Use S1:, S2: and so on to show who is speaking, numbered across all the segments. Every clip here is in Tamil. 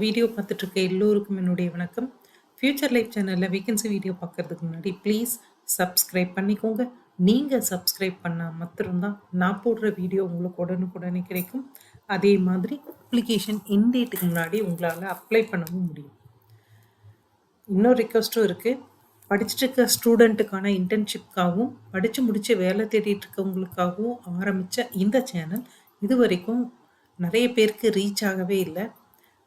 S1: வீடியோ பார்த்துட்டு இருக்க எல்லோருக்கும் என்னுடைய வணக்கம். ஃபியூச்சர் லைஃப் சேனல்ல வேகன்சி வீடியோ பார்க்கறதுக்கு முன்னாடி ப்ளீஸ் சப்ஸ்கிரைப் பண்ணிக்கோங்க. நீங்க சப்ஸ்கிரைப் பண்ணா மாத்திரம் தான் நான் போடுற வீடியோ உங்களுக்கு உடனுக்குடனே கிடைக்கும். அதே மாதிரி அப்ளிகேஷன் எண்ட் டேட்டுக்கு முன்னாடி உங்களால அப்ளை பண்ணவும் முடியும். இன்னொரு ரிக்வெஸ்ட்டும் இருக்கு. படிச்சுட்டு இருக்க ஸ்டூடெண்ட்டுக்கான இன்டர்ன்ஷிப்காகவும், படிச்சு முடிச்சு வேலை தேடிட்டு இருக்கவங்களுக்காகவும் ஆரம்பிச்ச இந்த சேனல் இதுவரைக்கும் நெறைய பேருக்கு ரீச் ஆகவே இல்ல.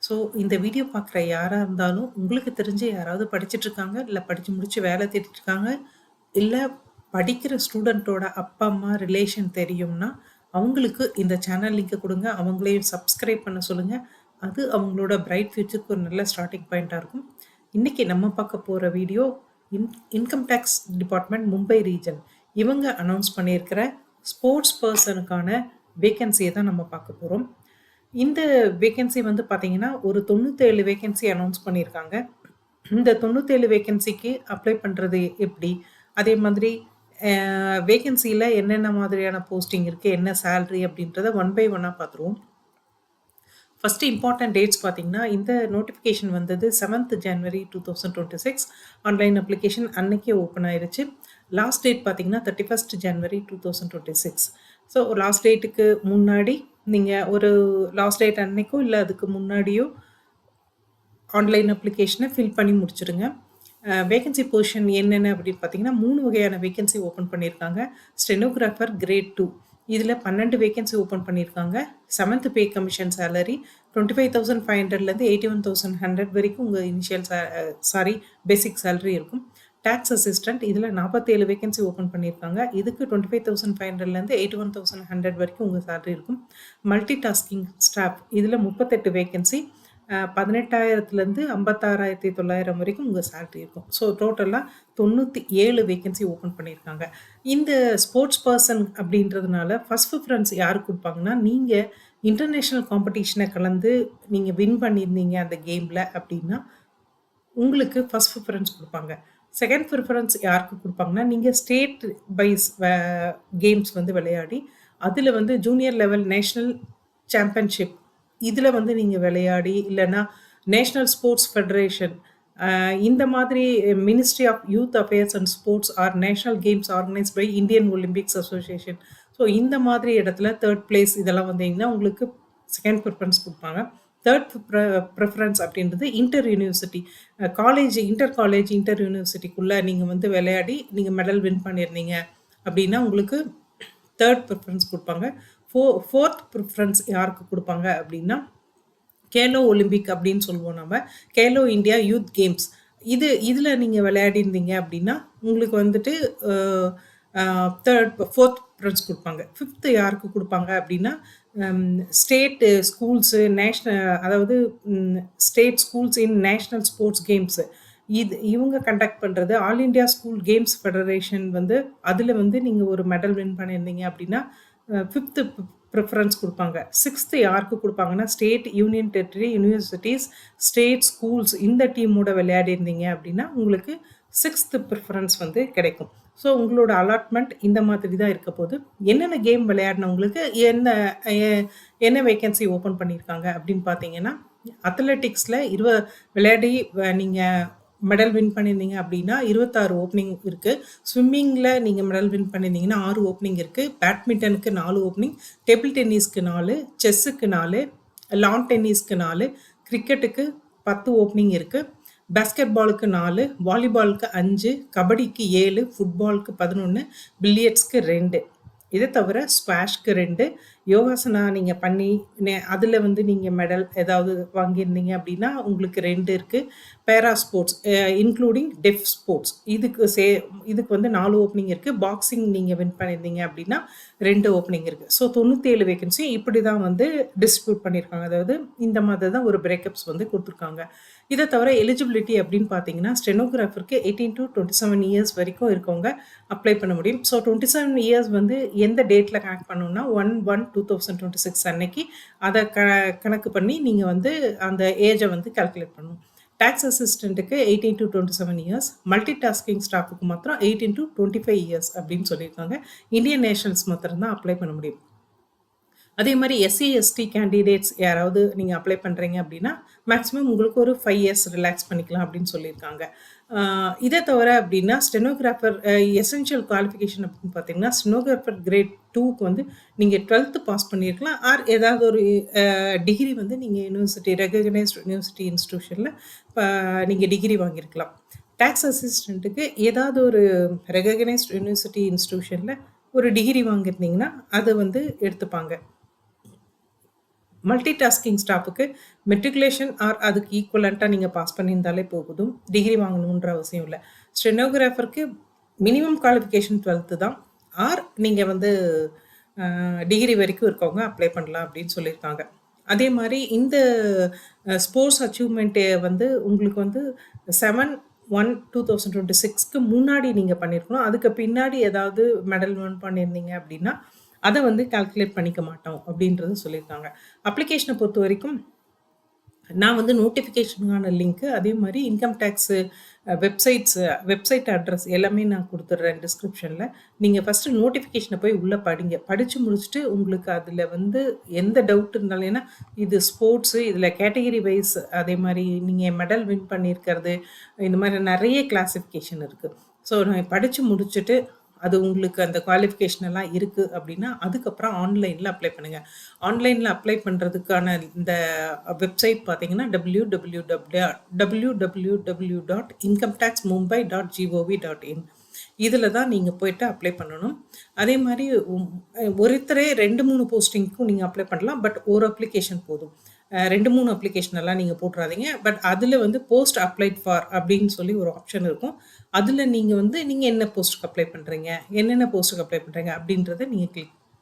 S1: ஸோ இந்த வீடியோ பார்க்குற யாரா இருந்தாலும், உங்களுக்கு தெரிஞ்சு யாராவது படிச்சுட்டு இருக்காங்க, இல்ல படிச்சு முடிச்சு வேலை தேடிட்டு இருக்காங்க, இல்ல படிக்கிற ஸ்டூடெண்ட்டோட அப்பா, அம்மா, ரிலேஷன் தெரியும்னா, அவங்களுக்கு இந்த சேனல் லிங்க்க குடுங்க. அவங்களையும் சப்ஸ்கிரைப் பண்ண சொல்லுங்க. அது அவங்களோட பிரைட் ஃபியூச்சருக்கு ஒரு நல்ல ஸ்டார்ட்டிங் பாயிண்ட்டா இருக்கும். இன்னைக்கு நம்ம பார்க்க போற video income tax department Mumbai region இவங்க அனௌன்ஸ் பண்ணியிருக்கிற ஸ்போர்ட்ஸ் பெர்சனுக்கான வேகன்சியை தான் நம்ம பார்க்க போறோம். இந்த வேகன்சி வந்து பார்த்தீங்கன்னா, ஒரு 97 வேகன்சி அனௌன்ஸ் பண்ணியிருக்காங்க. இந்த 97 வேகன்சிக்கு அப்ளை பண்றது எப்படி? அதே மாதிரி வேகன்சில என்னென்ன மாதிரியான போஸ்டிங் இருக்கு? என்ன சேலரி? அப்படின்றத ஒன் பை ஒன்னா பார்த்துருவோம். ஃபர்ஸ்ட் இம்பார்ட்டன்ட் டேட்ஸ் பார்த்தீங்கன்னா, இந்த நோட்டிஃபிகேஷன் வந்தது 7th ஜனவரி 2026. ஆன்லைன் அப்ளிகேஷன் அன்னைக்கே ஓப்பன் ஆயிருச்சு. லாஸ்ட் டேட் பார்த்தீங்கன்னா 31st ஜனவரி 2026. ஸோ லாஸ்ட் டேட்டுக்கு முன்னாடி நீங்க ஒரு லாஸ்ட் டேட் அன்னைக்கோ இல்ல அதுக்கு முன்னாடியோ ஆன்லைன் அப்ளிகேஷனை ஃபில் பண்ணி முடிச்சிடுங்க. வேகன்சி பொசிஷன் என்னென்ன அப்படின்னு பார்த்தீங்கன்னா 3 வகையான வேகன்சி ஓப்பன் பண்ணியிருக்காங்க. ஸ்டெனோகிராஃபர் கிரேட் 2 இதில் 12 வேகன்சி ஓப்பன் பண்ணியிருக்காங்க. 7th பே கமிஷன் சேலரி 25,500லேருந்து 81,100 வரைக்கும் உங்கள் இனிஷியல் பேசிக் சேலரி இருக்கும். டாக்ஸ் அசிஸ்டன்ட் இதில் 47 வேகன்சி ஓப்பன் பண்ணியிருக்காங்க. இதுக்கு 25,500லேருந்து 81,100 வரைக்கும் உங்கள் சேலரி இருக்கும். மல்டி டாஸ்கிங் ஸ்டாஃப் இதில் 38 வேகன்சி 18,000லேருந்து 56,900 வரைக்கும் உங்கள் சேலரி இருக்கும். ஸோ டோட்டலாக 97 வேகன்சி ஓப்பன் பண்ணியிருக்காங்க. இந்த ஸ்போர்ட்ஸ் பர்சன் அப்படின்றதுனால ஃபர்ஸ்ட் ப்ரிஃபரன்ஸ் யாருக்கு கொடுப்பாங்கன்னா, நீங்கள் இன்டர்நேஷ்னல் காம்படிஷனை கலந்து நீங்கள் வின் பண்ணியிருந்தீங்க அந்த கேமில் அப்படின்னா, உங்களுக்கு ஃபர்ஸ்ட் ப்ரிஃபரன்ஸ் கொடுப்பாங்க. செகண்ட் ப்ரிஃபரன்ஸ் யாருக்கு கொடுப்பாங்கன்னா, நீங்கள் ஸ்டேட் வைஸ் கேம்ஸ் வந்து விளையாடி, அதில் வந்து ஜூனியர் லெவல் நேஷ்னல் சாம்பியன்ஷிப் இதில் வந்து நீங்கள் விளையாடி, இல்லைன்னா நேஷ்னல் ஸ்போர்ட்ஸ் ஃபெடரேஷன் இந்த மாதிரி ministry of youth affairs and sports or national games organise by Indian Olympics association. So இந்த மாதிரி இடத்துல தேர்ட் பிளேஸ் இதெல்லாம் வந்தீங்கன்னா உங்களுக்கு செகண்ட் ப்ரிஃபரன்ஸ் கொடுப்பாங்க. தேர்ட் ப்ரிஃபரன்ஸ் அப்படின்றது இன்டர் யூனிவர்சிட்டி இன்டர் யூனிவர்சிட்டிக்குள்ளே நீங்கள் வந்து விளையாடி நீங்கள் மெடல் வின் பண்ணியிருந்தீங்க அப்படின்னா உங்களுக்கு தேர்ட் ப்ரிஃபரன்ஸ் கொடுப்பாங்க. ஃபோர்த் ப்ரிஃபரன்ஸ் யாருக்கு கொடுப்பாங்க அப்படின்னா, கேலோ ஒலிம்பிக் அப்படின்னு சொல்லுவோம் நம்ம. கேலோ இந்தியா யூத் கேம்ஸ் இதில் நீங்கள் விளையாடிருந்தீங்க அப்படின்னா உங்களுக்கு வந்துட்டு ஃபோர்த் ப்ரிஃபரன்ஸ் கொடுப்பாங்க. ஃபிஃப்த்து யாருக்கு கொடுப்பாங்க அப்படின்னா, ஸ்டேட் ஸ்கூல்ஸு அதாவது ஸ்டேட் ஸ்கூல்ஸ் இன் நேஷ்னல் ஸ்போர்ட்ஸ் கேம்ஸு இவங்க கண்டக்ட் பண்ணுறது all India school games federation வந்து அதில் வந்து நீங்கள் ஒரு மெடல் வின் பண்ணியிருந்தீங்க அப்படின்னா ஃபிஃப்த்து ப்ரிஃபரன்ஸ் கொடுப்பாங்க. சிக்ஸ்த்து யாருக்கு கொடுப்பாங்கன்னா, state union territory universities state schools இந்த டீமோட விளையாடிருந்தீங்க அப்படின்னா உங்களுக்கு சிக்ஸ்த்து ப்ரிஃபரன்ஸ் வந்து கிடைக்கும். ஸோ உங்களோட அலாட்மெண்ட் இந்த மாதிரி தான் இருக்க போது. என்னென்ன கேம் விளையாடினவங்களுக்கு என்ன வேகன்சி ஓப்பன் பண்ணியிருக்காங்க அப்படின்னு பார்த்தீங்கன்னா, அத்லெட்டிக்ஸில் விளையாடி நீங்கள் மெடல் வின் பண்ணியிருந்தீங்க அப்படின்னா 26 ஓப்பனிங் இருக்குது. ஸ்விம்மிங்கில் நீங்கள் மெடல் வின் பண்ணியிருந்தீங்கன்னா 6 ஓப்பனிங் இருக்குது. பேட்மிண்டனுக்கு 4 ஓப்பனிங், டேபிள் டென்னிஸ்க்கு 4, செஸ்ஸுக்கு 4, லான் டென்னிஸ்க்கு 4, கிரிக்கெட்டுக்கு 10 ஓப்பனிங் இருக்குது. பேஸ்கெட் பாலுக்கு 4, வாலிபாலுக்கு 5, கபடிக்கு 7, ஃபுட்பாலுக்கு 11, பில்லியர்ட்ஸ்க்கு 2. இதை தவிர ஸ்குவாஷ்க்கு 2, யோகாசனா நீங்கள் பண்ணி அதில் வந்து நீங்கள் மெடல் ஏதாவது வாங்கியிருந்தீங்க அப்படின்னா உங்களுக்கு 2 இருக்குது. பேரா ஸ்போர்ட்ஸ் இன்க்ளூடிங் டெஃப் ஸ்போர்ட்ஸ் இதுக்கு வந்து 4 ஓப்பனிங் இருக்குது. பாக்ஸிங் நீங்கள் வின் பண்ணியிருந்தீங்க அப்படின்னா 2 ஓப்பனிங் இருக்குது. ஸோ 97 வேகன்சி இப்படி தான் வந்து டிஸ்ட்ரிபியூட் பண்ணியிருக்காங்க. அதாவது இந்த மாதிரி தான் ஒரு பிரேக்கப்ஸ் வந்து கொடுத்துருக்காங்க. இதை தவிர எலிஜிபிலிட்டி அப்படின்னு பார்த்தீங்கன்னா, ஸ்டெனோகிராஃபருக்கு 18 to 27 இயர்ஸ் வரைக்கும் இருக்கவங்க அப்ளை பண்ண முடியும். ஸோ 27 இயர்ஸ் வந்து எந்த டேட்டில் கனெக்ட் பண்ணணும்னா 1/1/2026 அன்னைக்கு அதை கணக்கு பண்ணி நீங்கள் வந்து அந்த ஏஜை வந்து கால்குலேட் பண்ணணும். டாக்ஸ் அசிஸ்டண்ட்டுக்கு 18 to 27 இயர்ஸ், மல்டி டாஸ்கிங் ஸ்டாஃபுக்கு மாத்திரம் 18 to 25 இயர்ஸ் அப்படின்னு சொல்லியிருக்காங்க. இந்தியன் நேஷனல்ஸ் மாத்திரம் தான் அப்ளை பண்ண முடியும். அதே மாரி எஸ்சி, எஸ்டி கேண்டிடேட்ஸ் யாராவது நீங்க அப்ளை பண்றீங்க அப்டின்னா, மேக்ஸிமம் உங்களுக்கு ஒரு 5 இயர்ஸ் ரிலாக்ஸ் பண்ணிக்கலாம் அப்டின்னு சொல்லியிருக்காங்க. இத தவிர அப்டின்னா ஸ்டெனோகிராஃபர் எசென்ஷியல் குவாலிஃபிகேஷன் அப்டின்னு பார்த்தீங்கன்னா, ஸ்டெனோகிராஃபர் கிரேட் 2க்கு வந்து நீங்க 12த் பாஸ் பண்ணியிருக்கலாம். ஆர் ஏதாவது ஒரு டிகிரி வந்து நீங்க யுனிவர்சிட்டி ரெகக்னைஸ்ட் யுனிவர்சிட்டி இன்ஸ்டிடியூஷன்ல ப நீங்க டிகிரி வாங்கியிருக்கலாம். டாக்ஸ் அசிஸ்டன்ட்க்கு ஏதாவது ஒரு ரெகக்னைஸ்ட் யுனிவர்சிட்டி இன்ஸ்டிடியூஷன்ல ஒரு டிகிரி வாங்கியிருந்தீங்கன்னா, அத வந்து எடுத்துப்பாங்க. மல்டி டாஸ்கிங் ஸ்டாஃப்க்கு மெட்ரிகுலேஷன் ஆர் அதுக்கு ஈக்குவலன்ட்டா நீங்க பாஸ் பண்ணியிருந்தாலே போதும். டிகிரி வாங்கணுன்ற அவசியம் இல்ல. ஸ்டெனோகிராஃபருக்கு மினிமம் குவாலிஃபிகேஷன் 12த் தான். ஆர் நீங்க வந்து டிகிரி வரைக்கும் இருக்கவங்க அப்ளை பண்ணலாம் அப்படின்னு சொல்லியிருக்காங்க. அதே மாரி இந்த ஸ்போர்ட்ஸ் அச்சீவ்மெண்ட் வந்து உங்களுக்கு வந்து 7/1/2026க்கு முன்னாடி நீங்க பண்ணியிருக்கணும். அதுக்கு பின்னாடி ஏதாவது மெடல் வின் பண்ணியிருந்தீங்க அப்படின்னா, அத வந்து கால்குலேட் பண்ணிக்க மாட்டோம் அப்படின்றது சொல்லியிருக்காங்க. அப்ளிகேஷன பொறுத்தவரைக்கும் நான் வந்து நோட்டிஃபிகேஷனுக்கான லிங்க்கு, அதே மாரி இன்கம் டேக்ஸு வெப்சைட் அட்ரஸ் எல்லாமே நான் குடுத்துடுறேன் டிஸ்கிரிப்ஷன்ல. நீங்க ஃபர்ஸ்ட்டு நோட்டிஃபிகேஷன போய் உள்ள படிங்க. படிச்சு முடிச்சுட்டு உங்களுக்கு அதுல வந்து எந்த டவுட் இருந்தாலும் ஏன்னா, இது ஸ்போர்ட்ஸு, இதுல கேட்டகரி வைஸ் அதே மாரி நீங்க மெடல் வின் பண்ணியிருக்கிறது, இந்த மாரி நெறைய கிளாசிஃபிகேஷன் இருக்கு. ஸோ நான் படிச்சு முடிச்சுட்டு, அது உங்களுக்கு அந்த குவாலிஃபிகேஷன் எல்லாம் இருக்கு அப்டின்னா, அதுக்கப்புறம் ஆன்லைன்ல அப்ளை பண்ணுங்க. ஆன்லைன்ல அப்ளை பண்றதுக்கான இந்த வெப்சைட் பார்த்தீங்கன்னா, www.incometaxmumbai.gov.in இதுல தான் நீங்க போயிட்டு அப்ளை பண்ணணும். அதே மாரி ஒருத்தரே 2, 3 போஸ்டிங்க்கும் நீங்க அப்ளை பண்ணலாம். பட் ஒரு அப்ளிகேஷன் போதும். 2, 3 அப்ளிகேஷன் எல்லாம் நீங்க போட்றாதீங்க. பட் அதுல வந்து போஸ்ட் அப்ளைட் ஃபார் அப்படின்னு சொல்லி ஒரு ஆப்ஷன் இருக்கும். அதுல நீங்க வந்து நீங்க என்ன போஸ்ட்க்கு அப்ளை பண்றீங்க? என்னென்ன போஸ்ட்க்கு அப்ளை பண்றீங்க? அப்படின்றத நீங்க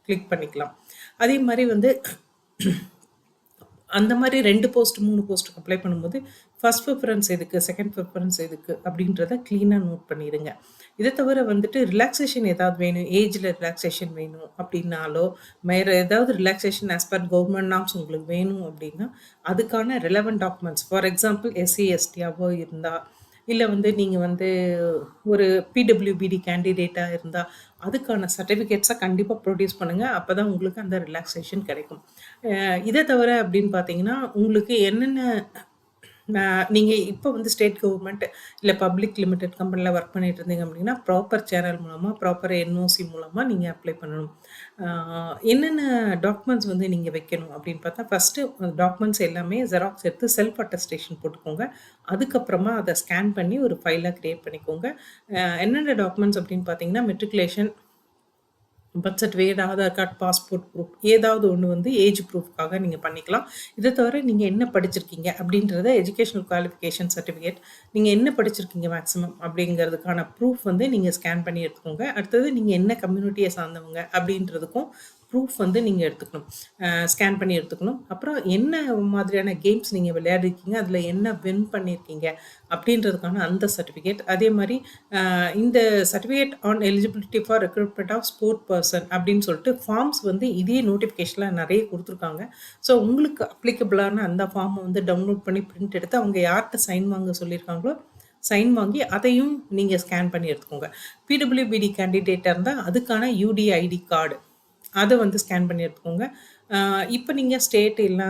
S1: கிளிக் பண்ணிக்கலாம். அதே மாரி வந்து அந்த மாரி 2 போஸ்ட், 3 போஸ்ட்டுக்கு அப்ளை பண்ணும்போது, ஃபர்ஸ்ட் ப்ரிஃபரன்ஸ் எதுக்கு? செகண்ட் ப்ரிஃபரன்ஸ் எதுக்கு? அப்படின்றத கிளீனா நோட் பண்ணிருங்க. இத தவிர வந்துட்டு ரிலாக்சேஷன் ஏதாவது வேணும், ஏஜ்ல ரிலாக்சேஷன் வேணும் அப்படின்னாலோ, வேற ஏதாவது relaxation as per government norms உங்களுக்கு வேணும் அப்படின்னா, அதுக்கான relevant documents for example SC, எஸ்டியாவோ இருந்தா, இல்ல வந்து நீங்க வந்து ஒரு பிடபிள்யூபிடி கேண்டிடேட்டா இருந்தா, அதுக்கான சர்டிஃபிகேட்ஸ கண்டிப்பா ப்ரொடியூஸ் பண்ணுங்க. அப்பதான் உங்களுக்கு அந்த ரிலாக்சேஷன் கிடைக்கும். இத தவிர அப்படின்னு பார்த்தீங்கன்னா, உங்களுக்கு என்னென்ன நீங்க இப்ப வந்து ஸ்டேட் கவர்ன்மெண்ட் இல்ல பப்ளிக் லிமிடெட் கம்பெனில ஒர்க் பண்ணிட்டு இருந்தீங்க அப்படின்னா, ப்ராப்பர் சேனல் மூலமா, ப்ராப்பர் என்ஓசி மூலமா நீங்க அப்ளை பண்ணணும். ஆ என்னென்ன டாக்குமெண்ட்ஸ் வந்து நீங்க வைக்கணும் அப்படின்னு பார்த்தா, ஃபர்ஸ்ட்டு டாக்குமெண்ட்ஸ் எல்லாமே ஜெராக்ஸ் எடுத்து செல்ஃப் அட்டஸ்டேஷன் போட்டுக்கோங்க. அதுக்கப்புறமா அத ஸ்கேன் பண்ணி ஒரு ஃபைலா கிரியேட் பண்ணிக்கோங்க. என்னென்ன டாக்குமெண்ட்ஸ் அப்படின்னு பார்த்தீங்கன்னா, matriculation, birth certificate, Aadhaar card, passport proof ஏதாவது ஒண்ணு வந்து ஏஜ் ப்ரூஃப்காக நீங்க பண்ணிக்கலாம். இத தவிர நீங்க என்ன படிச்சிருக்கீங்க அப்படின்றத எஜுகேஷனல் குவாலிஃபிகேஷன் சர்டிஃபிகேட், நீங்க என்ன படிச்சிருக்கீங்க மேக்ஸிமம் அப்படிங்கிறதுக்கான ப்ரூஃப் வந்து நீங்க ஸ்கேன் பண்ணி எடுத்துக்கோங்க. அடுத்தது நீங்க என்ன கம்யூனிட்டிய சார்ந்தவங்க அப்படின்றதுக்கும் ப்ரூஃப் வந்து நீங்க எடுத்துக்கணும். ஸ்கேன் பண்ணி எடுத்துக்கணும். அப்புறம் என்ன மாதிரியான கேம்ஸ் நீங்க விளையாடிருக்கீங்க, அதுல என்ன வின் பண்ணியிருக்கீங்க அப்படின்றதுக்கான அந்த சர்டிஃபிகேட். அதே மாரி இந்த certificate on eligibility for recruitment of sport person அப்படின்னு சொல்லிட்டு ஃபார்ம்ஸ் வந்து இதே நோட்டிஃபிகேஷன்ல நெறைய குடுத்துருக்காங்க. ஸோ உங்களுக்கு அப்ளிகபிளான அந்த ஃபார்ம வந்து டவுன்லோட் பண்ணி பிரிண்ட் எடுத்து அவங்க யார்ட்ட சைன் வாங்க சொல்லியிருக்காங்களோ, சைன் வாங்கி அதையும் நீங்க ஸ்கேன் பண்ணி எடுத்துக்கோங்க. பிடபிள்யூபிடி கேண்டிடேட்டா இருந்தா அதுக்கான யுடிஐடி கார்டு அத வந்து ஸ்கேன் பண்ணி எடுத்துக்கோங்க. இப்ப நீங்க ஸ்டேட் இல்ல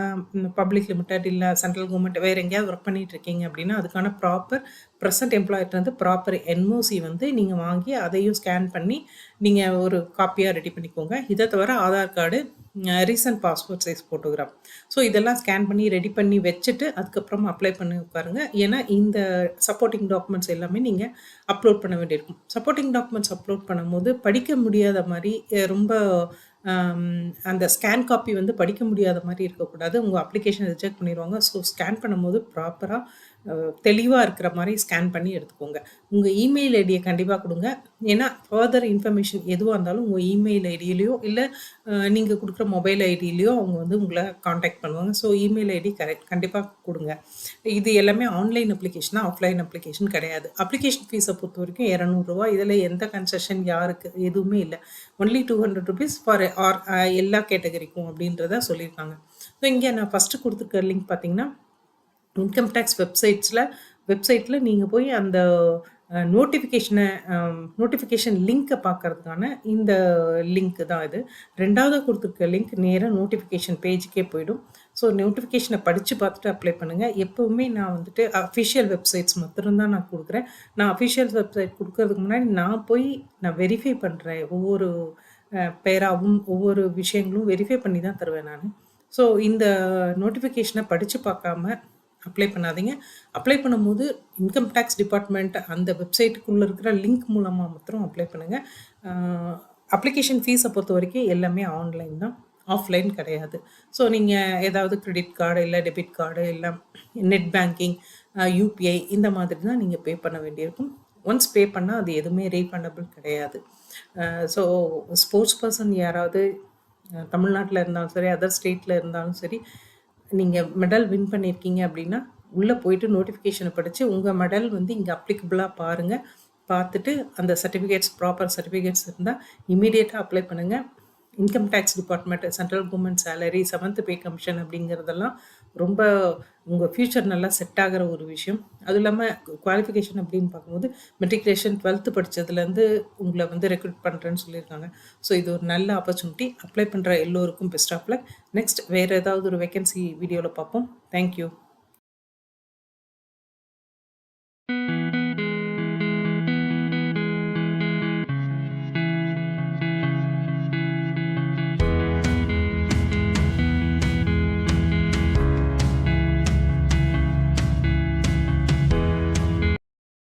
S1: பப்ளிக் லிமிடெட் இல்ல சென்ட்ரல் கவர்ன்மெண்ட் வேற எங்கேயாவது ஒர்க் பண்ணிட்டு இருக்கீங்க அப்படின்னா, அதுக்கான ப்ராப்பர் பிரசன்ட் எம்ப்ளாயர்ட்ட இருந்து ப்ராப்பர் என்ஓசி வந்து நீங்க வாங்கி அதையும் ஸ்கேன் பண்ணி நீங்க ஒரு காப்பியா ரெடி பண்ணிக்கோங்க. இத தவிர Aadhaar card, recent passport size photograph. So இதெல்லாம் ஸ்கேன் பண்ணி ரெடி பண்ணி வச்சுட்டு, அதுக்கப்புறமா அப்ளை பண்ணி உட்காருங்க. ஏன்னா இந்த சப்போர்ட்டிங் டாக்குமெண்ட்ஸ் எல்லாமே நீங்க அப்லோட் பண்ண வேண்டியிருக்கும். சப்போர்ட்டிங் டாக்குமெண்ட்ஸ் அப்லோட் பண்ணும்போது படிக்க முடியாத மாரி ரொம்ப அம் அந்த ஸ்கேன் காப்பி வந்து படிக்க முடியாத மாரி இருக்கக்கூடாது. உங்க அப்ளிகேஷன் ரிஜெக்ட் பண்ணிருவாங்க. ஸோ ஸ்கேன் பண்ணும்போது ப்ராப்பரா தெளிவா இருக்கிற மாரி ஸ்கேன் பண்ணி எடுத்துக்கோங்க. உங்க இமெயில் ஐடிய கண்டிப்பா குடுங்க. ஏன்னா ஃபர்தர் இன்ஃபர்மேஷன் எதுவா இருந்தாலும் உங்க இமெயில் ஐடியிலயோ, இல்ல நீங்க குடுக்குற மொபைல் ஐடியிலயோ அவங்க வந்து உங்கள கான்டாக்ட் பண்ணுவாங்க. ஸோ இமெயில் ஐடி கண்டிப்பா குடுங்க. இது எல்லாமே ஆன்லைன் அப்ளிகேஷனா, ஆஃப்லைன் அப்ளிகேஷன் கிடையாது. அப்ளிகேஷன் ஃபீஸ பொறுத்தவரைக்கும் ரூ. 200 இதுல எந்த கன்செஷன் யாருக்கு எதுவுமே இல்ல. ஒன்லி ₹200 ஃபார் ஆர் எல்லா கேட்டகரிக்கும் அப்படின்றத சொல்லியிருக்காங்க. ஸோ இங்க நான் ஃபர்ஸ்ட்டு குடுத்துருக்க லிங்க் பார்த்தீங்கன்னா, இன்கம் டேக்ஸ் வெப்சைட்ல நீங்க போய் அந்த நோட்டிஃபிகேஷன் லிங்க்க பார்க்கறதுக்கான இந்த லிங்க் தான் இது. 2வதா குடுத்துருக்க லிங்க் நேரா நோட்டிஃபிகேஷன் பேஜுக்கே போயிடும். ஸோ நோட்டிஃபிகேஷன படிச்சு பார்த்துட்டு அப்ளை பண்ணுங்க. எப்பவுமே நான் வந்துட்டு அஃபிஷியல் வெப்சைட்ஸ் மாத்திரம் தான் நான் குடுக்குறேன். நான் அஃபிஷியல் வெப்சைட் குடுக்கறதுக்கு முன்னாடி நான் வெரிஃபை பண்றேன். ஒவ்வொரு பேராவும், ஒவ்வொரு விஷயங்களும் வெரிஃபை பண்ணி தான் தருவேன் நானு. ஸோ இந்த நோட்டிஃபிகேஷன படிச்சு பார்க்காம அப்ளை பண்ணாதீங்க. அப்ளை பண்ணும்போது இன்கம் டேக்ஸ் டிபார்ட்மெண்ட் அந்த வெப்சைட்டுக்குள்ள இருக்கிற லிங்க் மூலமா மாத்திரம் அப்ளை பண்ணுங்க. அப்ளிகேஷன் ஃபீஸ பொறுத்தவரைக்கும் எல்லாமே ஆன்லைன் தான். ஆஃப்லைன் கிடையாது. ஸோ நீங்க ஏதாவது கிரெடிட் கார்டு, இல்ல டெபிட் கார்டு, இல்ல நெட் பேங்கிங், யுபிஐ இந்த மாதிரி தான் நீங்க பே பண்ண வேண்டியிருக்கும். ஒன்ஸ் பே பண்ணா அது எதுவுமே ரீஃபண்டபிள் கிடையாது. ஸோ ஸ்போர்ட்ஸ் பர்சன் யாராவது தமிழ்நாட்டுல இருந்தாலும் சரி, அதர் ஸ்டேட்ல இருந்தாலும் சரி, நீங்க மெடல் வின் பண்ணியிருக்கீங்க அப்படின்னா, உள்ள போயிட்டு நோட்டிஃபிகேஷன படிச்சு, உங்க மெடல் வந்து இங்க அப்ளிகபிளா பாருங்க. பார்த்துட்டு அந்த ப்ராப்பர் சர்டிஃபிகேட்ஸ் இருந்தா இம்மீடியட்டா அப்ளை பண்ணுங்க. Income tax department, central government salary, 7த் பே கமிஷன் அப்படிங்கிறதெல்லாம் ரொம்ப உங்க ஃபியூச்சர் நல்லா செட் ஆகுற ஒரு விஷயம். அதுவும் இல்லாம குவாலிஃபிகேஷன் அப்படின்னு பார்க்கும்போது மெட்ரிகுலேஷன் 12த் படிச்சதுலேருந்து உங்கள வந்து ரெக்ரூட் பண்றேன்னு சொல்லியிருக்காங்க. ஸோ இது ஒரு நல்ல ஆப்பர்ச்சுனிட்டி. அப்ளை பண்ற எல்லோருக்கும் பெஸ்ட் ஆஃப் லக். நெக்ஸ்ட் வேற ஏதாவது ஒரு வேக்கன்சி வீடியோல பார்ப்போம். Thank you.